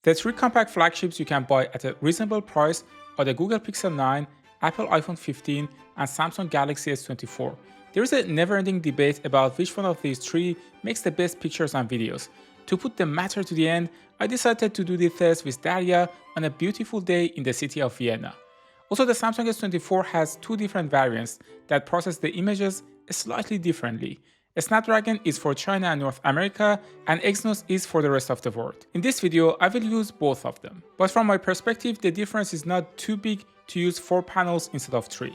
The three compact flagships you can buy at a reasonable price are the Google Pixel 9, Apple iPhone 15, and Samsung Galaxy S24. There is a never-ending debate about which one of these three makes the best pictures and videos. To put the matter to the end, I decided to do the test with Daria on a beautiful day in the city of Vienna. Also, the Samsung S24 has two different variants that process the images slightly differently. A Snapdragon is for China and North America, and Exynos is for the rest of the world. In this video, I will use both of them. But from my perspective, the difference is not too big to use 4 panels instead of 3.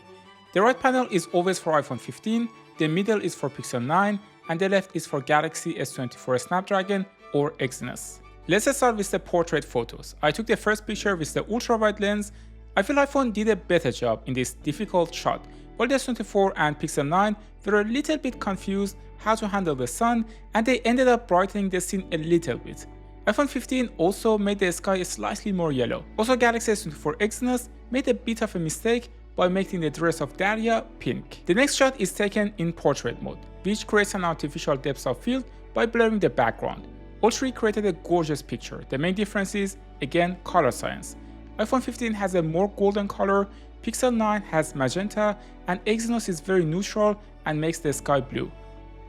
The right panel is always for iPhone 15, the middle is for Pixel 9, and the left is for Galaxy S24 Snapdragon or Exynos. Let's start with the portrait photos. I took the first picture with the ultra-wide lens. I feel iPhone did a better job in this difficult shot, while the S24 and Pixel 9 were a little bit confused how to handle the sun, and they ended up brightening the scene a little bit. iPhone 15 also made the sky slightly more yellow. Also, Galaxy S24 Exynos made a bit of a mistake by making the dress of Daria pink. The next shot is taken in portrait mode, which creates an artificial depth of field by blurring the background. All three created a gorgeous picture. The main difference is, again, color science. iPhone 15 has a more golden color, Pixel 9 has magenta, and Exynos is very neutral and makes the sky blue.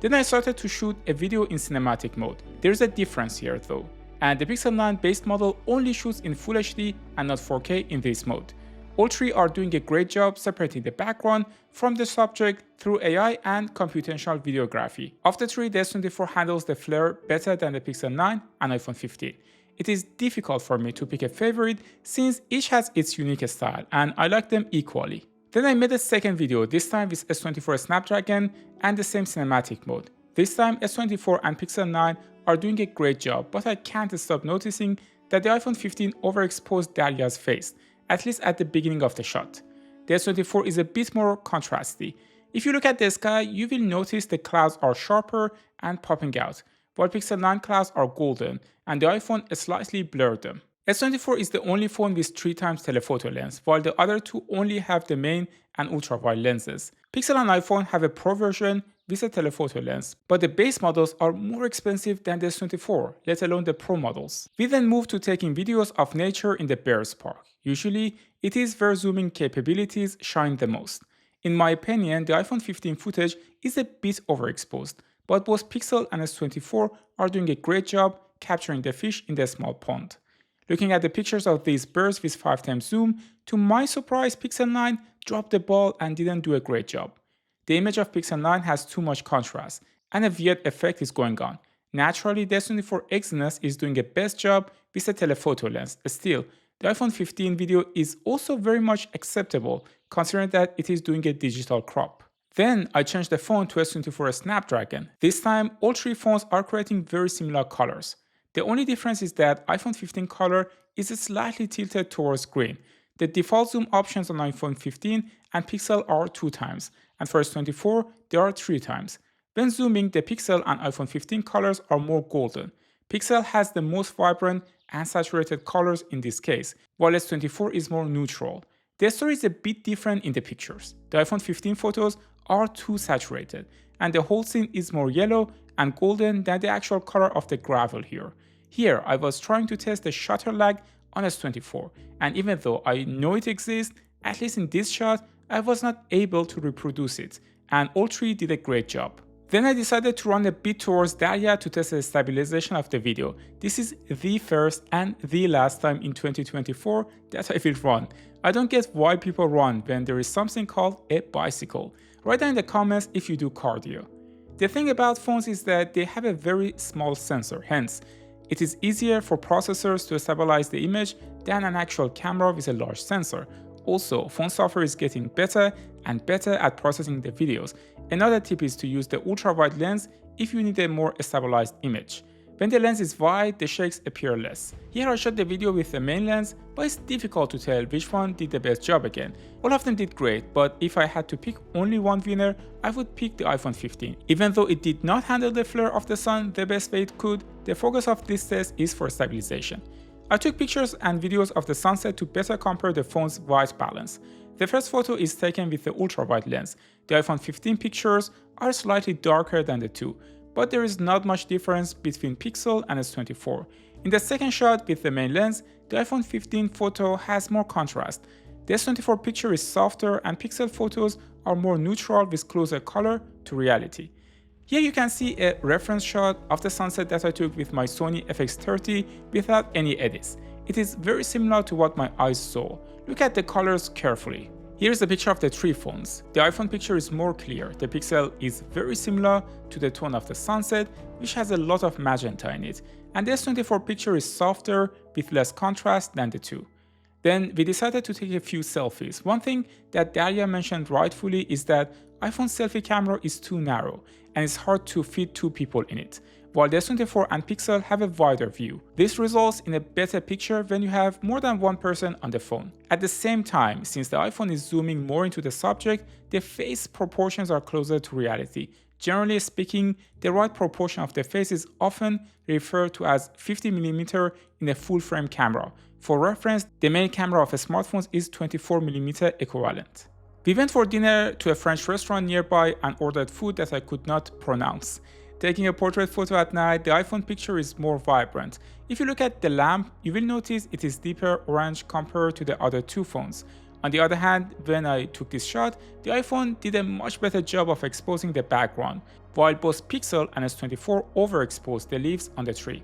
Then I started to shoot a video in cinematic mode. There's a difference here though, and the Pixel 9 base model only shoots in Full HD and not 4K in this mode. All three are doing a great job separating the background from the subject through AI and computational videography. Of the three, the S24 handles the flare better than the Pixel 9 and iPhone 15. It is difficult for me to pick a favorite since each has its unique style and I like them equally. Then I made a second video, this time with S24 Snapdragon and the same cinematic mode. This time S24 and Pixel 9 are doing a great job, but I can't stop noticing that the iPhone 15 overexposed Daria's face, at least at the beginning of the shot. The S24 is a bit more contrasty. If you look at the sky, you will notice the clouds are sharper and popping out, while Pixel 9 clouds are golden and the iPhone slightly blurred them. S24 is the only phone with 3x telephoto lens, while the other two only have the main and ultra-wide lenses. Pixel and iPhone have a Pro version with a telephoto lens, but the base models are more expensive than the S24, let alone the Pro models. We then move to taking videos of nature in the Bears Park. Usually, it is where zooming capabilities shine the most. In my opinion, the iPhone 15 footage is a bit overexposed, but both Pixel and S24 are doing a great job capturing the fish in the small pond. Looking at the pictures of these birds with 5x zoom, to my surprise, Pixel 9 dropped the ball and didn't do a great job. The image of Pixel 9 has too much contrast, and a weird effect is going on. Naturally, the S24 Exynos is doing a best job with a telephoto lens. Still, the iPhone 15 video is also very much acceptable, considering that it is doing a digital crop. Then I changed the phone to S24 Snapdragon. This time, all three phones are creating very similar colors. The only difference is that iPhone 15 color is slightly tilted towards green. The default zoom options on iPhone 15 and Pixel are 2x, and for S24 they are 3x. When zooming, the Pixel and iPhone 15 colors are more golden. Pixel has the most vibrant and saturated colors in this case, while S24 is more neutral. The story is a bit different in the pictures. The iPhone 15 photos are too saturated, and the whole scene is more yellow and golden than the actual color of the gravel here. Here, I was trying to test the shutter lag on S24, and even though I know it exists, at least in this shot, I was not able to reproduce it, and all three did a great job. Then I decided to run a bit towards Daria to test the stabilization of the video. This is the first and the last time in 2024 that I will run. I don't get why people run when there is something called a bicycle. Write down in the comments if you do cardio. The thing about phones is that they have a very small sensor, hence, it is easier for processors to stabilize the image than an actual camera with a large sensor. Also, phone software is getting better and better at processing the videos. Another tip is to use the ultra-wide lens if you need a more stabilized image. When the lens is wide, the shakes appear less. Here I shot the video with the main lens, but it's difficult to tell which one did the best job again. All of them did great, but if I had to pick only one winner, I would pick the iPhone 15. Even though it did not handle the flare of the sun the best way it could, the focus of this test is for stabilization. I took pictures and videos of the sunset to better compare the phone's white balance. The first photo is taken with the ultra-wide lens. The iPhone 15 pictures are slightly darker than the two, but there is not much difference between Pixel and S24. In the second shot with the main lens, the iPhone 15 photo has more contrast. The S24 picture is softer and pixel photos are more neutral with closer color to reality. Here you can see a reference shot of the sunset that I took with my Sony FX30 without any edits. It is very similar to what my eyes saw. Look at the colors carefully. Here's a picture of the three phones. The iPhone picture is more clear. The Pixel is very similar to the tone of the sunset, which has a lot of magenta in it. And the S24 picture is softer with less contrast than the two. Then we decided to take a few selfies. One thing that Daria mentioned rightfully is that iPhone selfie camera is too narrow and it's hard to fit two people in it, while the S24 and Pixel have a wider view. This results in a better picture when you have more than one person on the phone. At the same time, since the iPhone is zooming more into the subject, the face proportions are closer to reality. Generally speaking, the right proportion of the face is often referred to as 50mm in a full-frame camera. For reference, the main camera of smartphones is 24mm equivalent. We went for dinner to a French restaurant nearby and ordered food that I could not pronounce. Taking a portrait photo at night, the iPhone picture is more vibrant. If you look at the lamp, you will notice it is deeper orange compared to the other two phones. On the other hand, when I took this shot, the iPhone did a much better job of exposing the background, while both Pixel and S24 overexposed the leaves on the tree.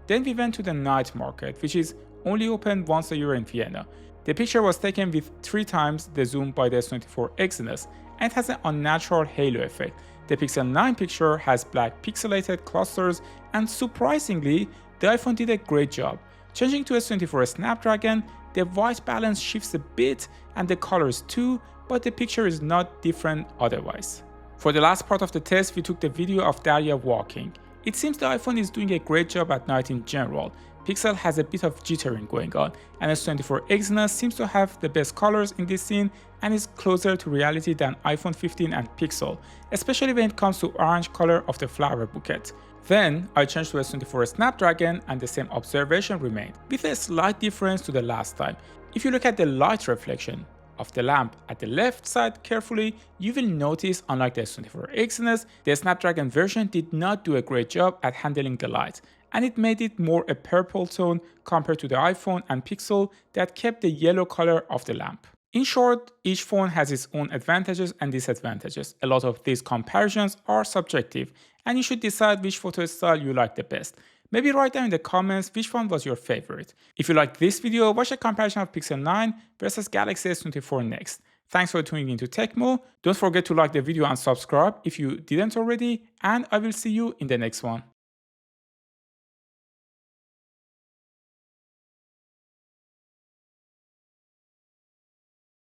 Then we went to the night market, which is only open once a year in Vienna. The picture was taken with 3 times the zoom by the S24 Exynos, and it has an unnatural halo effect. The Pixel 9 picture has black pixelated clusters, and surprisingly, the iPhone did a great job. Changing to S24 Snapdragon, the white balance shifts a bit and the colors too, but the picture is not different otherwise. For the last part of the test, we took the video of Daria walking. It seems the iPhone is doing a great job at night in general. Pixel has a bit of jittering going on, and S24 Exynos seems to have the best colors in this scene and is closer to reality than iPhone 15 and Pixel, especially when it comes to orange color of the flower bouquet. Then I changed to S24 Snapdragon and the same observation remained, with a slight difference to the last time. If you look at the light reflection of the lamp at the left side carefully, you will notice, unlike the S24 Exynos, the Snapdragon version did not do a great job at handling the light, and it made it more a purple tone compared to the iPhone and Pixel that kept the yellow color of the lamp. In short, each phone has its own advantages and disadvantages. A lot of these comparisons are subjective, and you should decide which photo style you like the best. Maybe write down in the comments which one was your favorite. If you liked this video, watch a comparison of Pixel 9 versus Galaxy S24 next. Thanks for tuning into Tecmo. Don't forget to like the video and subscribe if you didn't already, and I will see you in the next one.